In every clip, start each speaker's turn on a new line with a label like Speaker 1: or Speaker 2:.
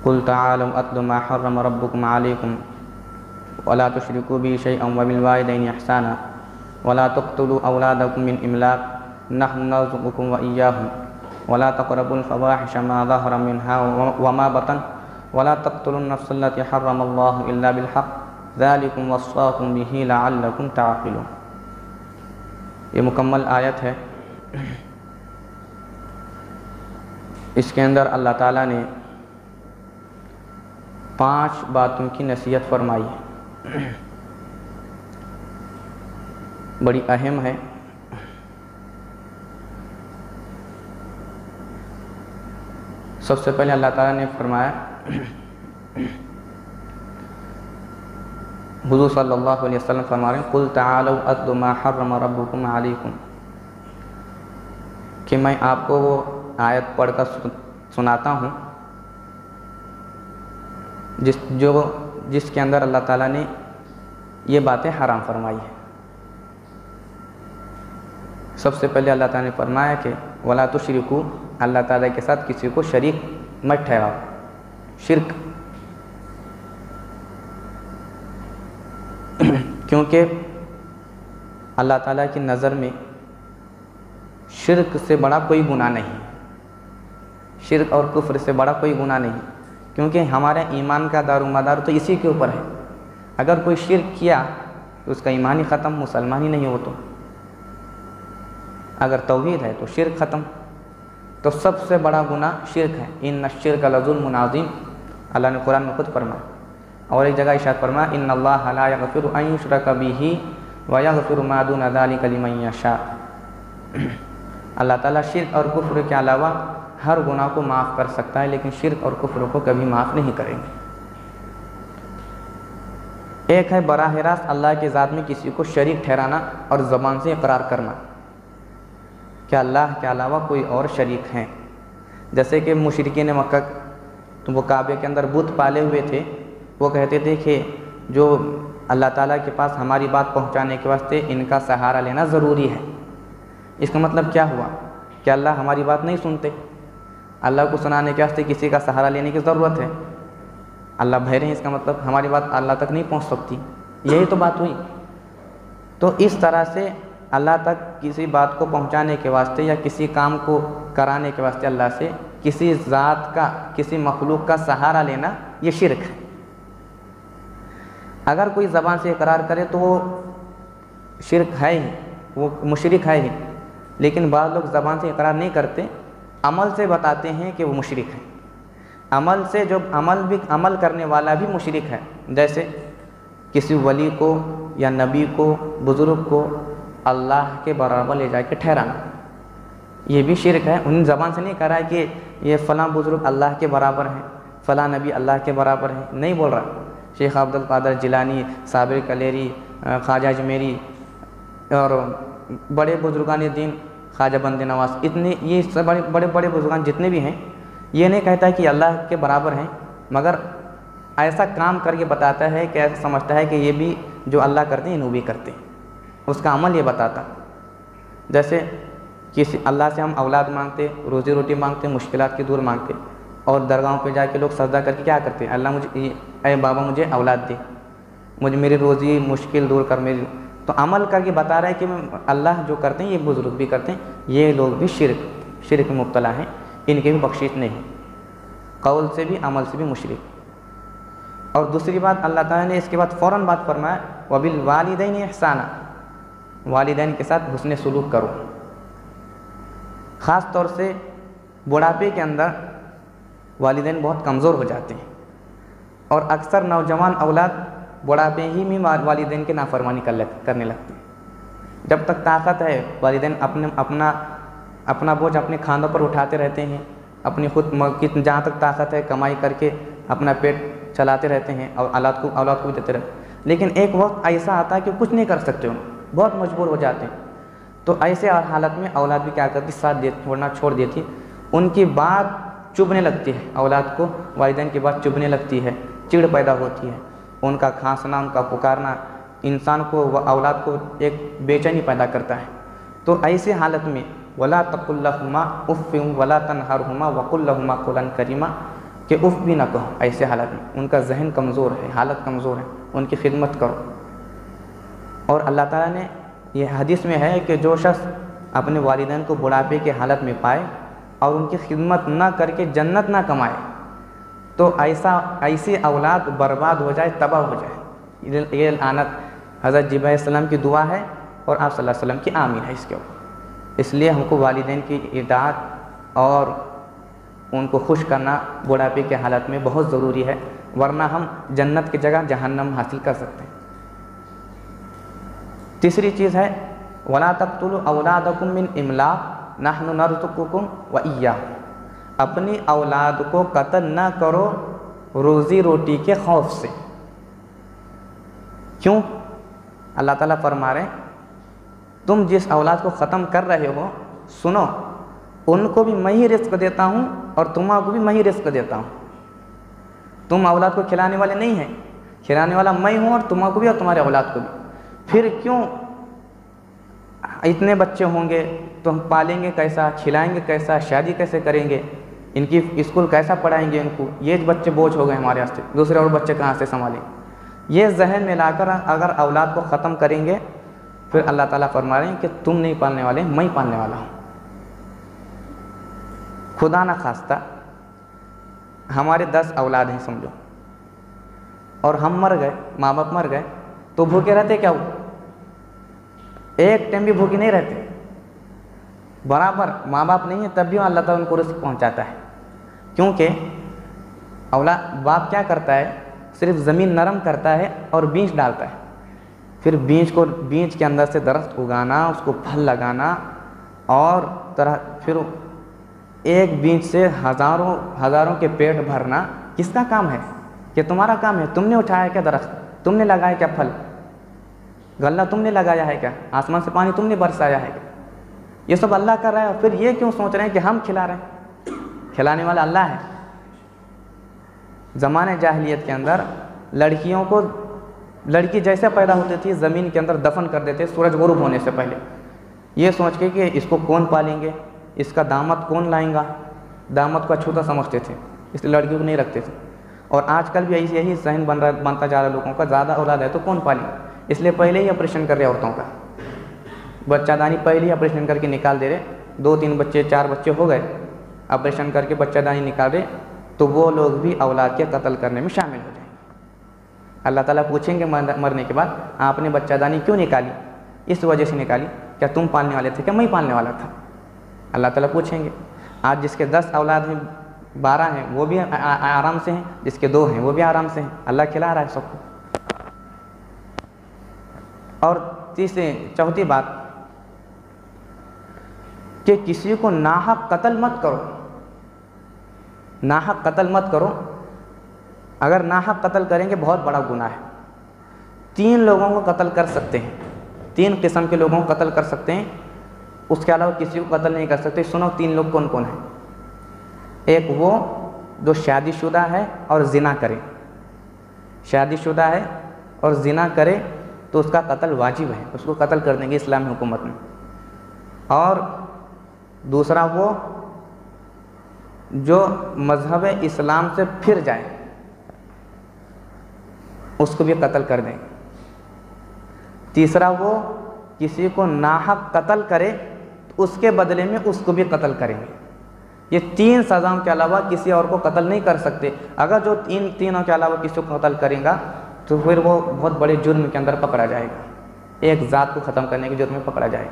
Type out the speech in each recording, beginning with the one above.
Speaker 1: कुल ताअलू अत्लु मा हर्रम रब्बुकुम अलैकुम वला तुश्रिकू बिही शैअन व बिल वालिदैनि इहसाना वला तक़्तुलू औलादकुम मिन इमलाक़ नहनु नरज़ुक़ुकुम व इय्याहुम वला तक़रबुल फ़वाहिश मा ज़हरा मिन्हा व मा बतन वला तक़्तुलुन नफ़्स अल्लती हर्रमल्लाहु इल्ला बिल हक़्क़ ज़ालिकुम वस्साकुम बिही लअल्लकुम ताक़िलून। ये मुकम्मल आयत है। इसके अंदर अल्लाह ताला ने 5 बातों की नसीहत फरमाई है, बड़ी अहम है। सबसे पहले अल्लाह ताला ने फरमाया, हुज़ूर सल्लल्लाहु अलैहि वसल्लम फरमा रहे हैं, कुल ताअलू अत्लु मा हर्रम रब्बुकुम अलैकुम, कि मैं आपको वो आयत पढ़कर सुनाता हूँ जिसके अंदर अल्लाह ताला ने ये बातें हराम फरमाई है। सबसे पहले अल्लाह ताला ने फरमाया कि वला तुश्रिकू, अल्लाह ताला के साथ किसी को शरीक मत ठहराओ। शिर्क, क्योंकि अल्लाह ताला की नज़र में शिर्क से बड़ा कोई गुनाह नहीं, शिर्क और कुफ्र से बड़ा कोई गुनाह नहीं, क्योंकि हमारे ईमान का दारोमदार तो इसी के ऊपर है। अगर कोई शिर्क किया तो उसका ईमान ही ख़त्म, मुसलमान ही नहीं हो। तो अगर तौहीद है तो शिर्क ख़त्म। तो सबसे बड़ा गुनाह शिर्क है। इन्न शिर्क लज़ुल्मुन अज़ीम, अल्लाह ने कुरान में खुद फरमाया। और एक जगह इरशाद फरमाया, इन्नल्लाह ला यग़फ़िरु अन युश्रका बिही व यग़फ़िरु मा दून ज़ालिका लिमन यशा। अल्लाह ताला शिर्क और कुफ्र के अलावा हर गुनाह को माफ़ कर सकता है, लेकिन शिर्क और कुफ्र को कभी माफ़ नहीं करेंगे। एक है बराह रास्त अल्लाह की ज़ात में किसी को शरीक ठहराना और ज़बान से इकरार करना कि अल्लाह के अलावा कोई और शरीक हैं। जैसे कि मुशरिकीन मक्का, तो वो काबे के अंदर बुत पाले हुए थे। वो कहते थे कि जो अल्लाह ताला के पास हमारी बात पहुंचाने के वास्ते इनका सहारा लेना ज़रूरी है। इसका मतलब क्या हुआ कि अल्लाह हमारी बात नहीं सुनते, अल्लाह को सुनाने के वास्ते किसी का सहारा लेने की ज़रूरत है। अल्लाह बहरे हैं, इसका मतलब हमारी बात अल्लाह तक नहीं पहुंच सकती। यही तो बात हुई। तो इस तरह से अल्लाह तक किसी बात को पहुंचाने के वास्ते या किसी काम को कराने के वास्ते अल्लाह से किसी ज़ात का, किसी मखलूक का सहारा लेना, ये शिर्क है। अगर कोई ज़बान से इकरार करे तो वो शिर्क है ही, वो मुशरिक है ही। लेकिन बाद लोग ज़बान से इकरार नहीं करते, अमल से बताते हैं कि वो मुशरिक है। अमल से, जो अमल करने वाला भी मुशरिक है। जैसे किसी वली को या नबी को, बुज़ुर्ग को अल्लाह के बराबर ले जाके ठहराना, ये भी शिर्क है। उन ज़बान से नहीं कह रहा है कि ये फ़लाँ बुज़ुर्ग अल्लाह के बराबर हैं, फ़लाँ नबी अल्लाह के बराबर है, नहीं बोल रहा। शेख अब्दुल कादिर जिलानी, साबिर कलेरी, ख्वाजा अजमेरी और बड़े बुजुर्गान दीन, ख्वाजा बंदे नवाज, इतने ये सब बड़े बड़े बुजुर्गान जितने भी हैं, ये नहीं कहता है कि अल्लाह के बराबर हैं, मगर ऐसा काम करके बताता है कि ऐसा समझता है कि ये भी जो अल्लाह करते हैं, इन्हों भी करते हैं। उसका अमल ये बताता। जैसे किसी अल्लाह से हम औलाद मांगते, रोज़ी रोटी मांगते, मुश्किलात की दूर मांगते, और दरगाहों पे जाके लोग सजदा करके क्या करते हैं, अल्लाह मुझे, अरे बाबा मुझे औलाद दे, मुझे मेरी रोज़ी मुश्किल दूर कर मेरी। तो अमल करके बता रहा है कि अल्लाह जो करते हैं ये बुज़ुर्ग भी करते हैं, ये लोग भी शिर्क में मुब्तला हैं, इनके भी बख्शिश नहीं, कौल से भी अमल से भी मुशरिक। और दूसरी बात अल्लाह ताला ने इसके बाद फ़ौरन बात फरमाया, वबिल वालिदैनि इहसाना, वालिदैन के साथ हुस्न सुलूक करो। ख़ास तौर से बुढ़ापे के अंदर वालिदैन बहुत कमज़ोर हो जाते हैं, और अक्सर नौजवान औलाद बुढ़ापे ही में वालिदैन की नाफरमानी करने लगते हैं। जब तक ताकत है वालिदैन अपना बोझ अपने खानों पर उठाते रहते हैं, अपनी खुद जहाँ तक ताकत है कमाई करके अपना पेट चलाते रहते हैं और औलाद को भी देते रहते हैं। लेकिन एक वक्त ऐसा आता है कि कुछ नहीं कर सकते, बहुत मजबूर हो जाते हैं। तो ऐसे हालत में औलाद भी क्या करती, साथ छोड़ना छोड़ देती, उनकी बात चुभने लगती है, औलाद को वालिदैन की बात चुभने लगती है, चिढ़ पैदा होती है, उनका खांसना, उनका पुकारना इंसान को व औलाद को एक बेचैनी पैदा करता है। तो ऐसे हालत में वला तकुल लहुमा उफ़्फ़िन वला तनहरहुमा वकुल लहुमा क़ौलन करीमा, कि उफ़ भी ना कहो ऐसे हालत में। उनका जहन कमज़ोर है, हालत कमज़ोर है, उनकी खिदमत करो। और अल्लाह ताला ने ये हदीस में है कि जो शख्स अपने वालिदैन को बुढ़ापे की हालत में पाए और उनकी खिदमत ना करके जन्नत ना कमाए तो ऐसी औलाद बर्बाद हो जाए, तबाह हो जाए। ये लानत हज़रत जिब्राइल अलैहिस्सलाम की दुआ है और आप सल्लल्लाहु अलैहि वसल्लम की आमीन है इसके ऊपर। इसलिए हमको वालिदैन की इताअत और उनको खुश करना बुढ़ापे की हालत में बहुत ज़रूरी है, वरना हम जन्नत की जगह जहन्नम हासिल कर सकते हैं। तीसरी चीज़ है वला तक़्तुलू औलादकुम मिन इमलाक़ नहनु नर्ज़ुक़ुकुम व इय्याहुम। अपनी औलाद को कत्ल ना करो रोज़ी रोटी के खौफ से। क्यों? अल्लाह ताला फरमा रहे तुम जिस औलाद को ख़त्म कर रहे हो, सुनो, उनको भी मैं ही रिज़्क़ देता हूँ और तुम्हारा भी मैं ही रिज़्क़ देता हूँ। तुम औलाद को खिलाने वाले नहीं हैं, खिलाने वाला मैं हूँ और तुम्हारा भी और तुम्हारे औलाद को भी। फिर क्यों इतने बच्चे होंगे तो हम पालेंगे कैसा, खिलाएंगे कैसा, शादी कैसे करेंगे, इनकी स्कूल कैसा पढ़ाएंगे इनको, ये बच्चे बोझ हो गए हमारे वास्ते, दूसरे और बच्चे कहाँ से संभालेंगे। ये जहन में लाकर अगर औलाद को ख़त्म करेंगे फिर अल्लाह ताला फरमा रहे हैं कि तुम नहीं पालने वाले, मैं ही पालने वाला हूँ। खुदा ना खास्ता हमारे 10 औलाद हैं समझो, और हम मर गए, माँ बाप मर गए, तो भूखे रहते क्या? वो एक टाइम भी भूखे नहीं रहते। बराबर माँ बाप नहीं है तब भी अल्लाह ताला उनको रिज़्क़ पहुँचाता है, क्योंकि औलाद बाप क्या करता है, सिर्फ ज़मीन नरम करता है और बीज डालता है, फिर बीज के अंदर से दरख्त उगाना, उसको फल लगाना और फिर एक बीज से हज़ारों के पेट भरना किसका काम है? कि तुम्हारा काम है। तुमने उठाया क्या दरख्त, तुमने लगाया क्या फल, गल्ला तुमने लगाया है क्या, आसमान से पानी तुमने बरसाया है क्या? ये सब अल्लाह कर रहा है। फिर ये क्यों सोच रहे हैं कि हम खिला रहे हैं? खिलाने वाला अल्लाह है। ज़माने जाहिलियत के अंदर लड़कियों को, लड़की जैसे पैदा होती थी ज़मीन के अंदर दफन कर देते सूरज गुरूब होने से पहले, ये सोच के कि इसको कौन पालेंगे, इसका दामद कौन लाएंगा। दामद को अछूता समझते थे, इसलिए लड़कियों को नहीं रखते थे। और आजकल भी यही सहन बनता जा रहा है लोगों का, ज़्यादा औलाद है तो कौन पालेंगे, इसलिए पहले ही ऑपरेशन कर रहे औरतों का, बच्चादानी पहले ही ऑपरेशन करके निकाल दे रहे। 2-3 बच्चे 4 बच्चे हो गए, ऑपरेशन करके बच्चादानी निकाल दे, तो वो लोग भी औलाद के कत्ल करने में शामिल हो जाएंगे। अल्लाह ताला पूछेंगे मरने के बाद, आपने बच्चादानी क्यों निकाली? इस वजह से निकाली, क्या तुम पालने वाले थे, क्या मैं पालने वाला था? अल्लाह ताला पूछेंगे। आज जिसके 10 औलाद हैं, 12 हैं, वो भी आराम से हैं, जिसके 2 हैं वो भी आराम से हैं, अल्लाह खिला रहा है सबको। और चौथी बात कि किसी को नाहक कत्ल मत करो, नाहक कत्ल मत करो। अगर नाहक कत्ल करेंगे बहुत बड़ा गुनाह है। 3 लोगों को कत्ल कर सकते हैं, 3 किस्म के लोगों को कत्ल कर सकते हैं, उसके अलावा किसी को कत्ल नहीं कर सकते। सुनो 3 लोग कौन कौन हैं। एक वो जो शादीशुदा है और जिना करे, शादीशुदा है और जिना करे तो उसका कत्ल वाजिब है, उसको कत्ल कर देंगे इस्लामी हुकूमत में। और दूसरा वो जो मज़हब इस्लाम से फिर जाए, उसको भी कत्ल कर देंगे। तीसरा वो किसी को नाहक कत्ल करे तो उसके बदले में उसको भी कत्ल करेंगे। ये 3 सज़ाओं के अलावा किसी और को कत्ल नहीं कर सकते। अगर जो तीनों के अलावा किसी को कत्ल करेगा तो फिर वो बहुत बड़े जुर्म के अंदर पकड़ा जाएगा, एक ज़ात को ख़त्म करने के जुर्म में पकड़ा जाएगा।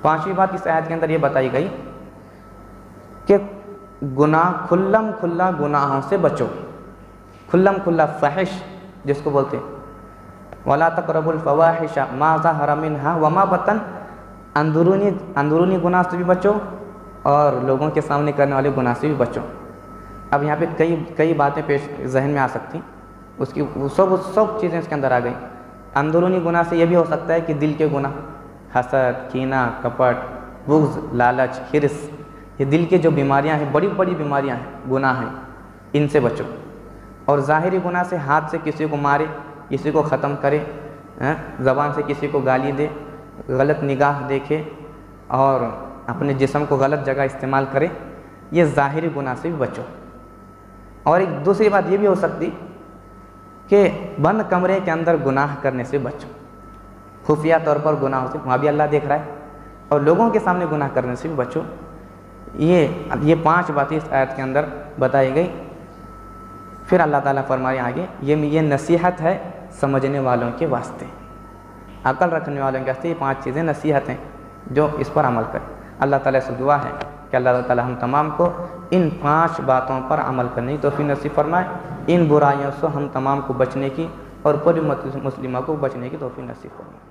Speaker 1: 5वीं बात इस आयत के अंदर ये बताई गई कि खुल्ला गुनाहों से बचो। खुल्ला फ़हिश जिसको बोलते हैं, वला तक़रबुल फ़वाहिश मा ज़हरा मिन्हा व मा बतन, अंदरूनी गुनाह से भी बचो और लोगों के सामने करने वाले गुनाह से भी बचो। अब यहाँ पे कई बातें पेश जहन में आ सकती, उसकी सब चीज़ें इसके अंदर आ गई। अंदरूनी गुनाह से ये भी हो सकता है कि दिल के गुनाह, हसद, कीना, कपट, बुग़्ज़, लालच, हिर्स, ये दिल के जो बीमारियां हैं, बड़ी बड़ी बीमारियां हैं, गुनाह हैं, इनसे बचो। और ज़ाहिरी गुनाह से हाथ से किसी को मारे, किसी को ख़त्म करे, ज़बान से किसी को गाली दे, गलत निगाह देखे और अपने जिस्म को गलत जगह इस्तेमाल करे, ये ज़ाहिरी गुनाह से भी बचो। और एक दूसरी बात ये भी हो सकती कि बंद कमरे के अंदर गुनाह करने से बचो, खुफिया तौर पर गुनाह से, वहाँ भी अल्लाह देख रहा है, और लोगों के सामने गुनाह करने से भी बचो। ये 5 बातें इस आयत के अंदर बताई गई। फिर अल्लाह ताला फरमाए आगे, ये नसीहत है समझने वालों के वास्ते, अकल रखने वालों के वास्ते ये 5 चीज़ें नसीहत हैं जो इस पर अमल करें। अल्लाह ताला से दुआ है कि अल्लाह ताला हम तमाम को इन 5 बातों पर अमल करने की तौफीक नसीब फरमाए, इन बुराइयों से हम तमाम को बचने की और पूरी उम्मत मुस्लिमा को बचने की तौफीक नसीब फरमाए।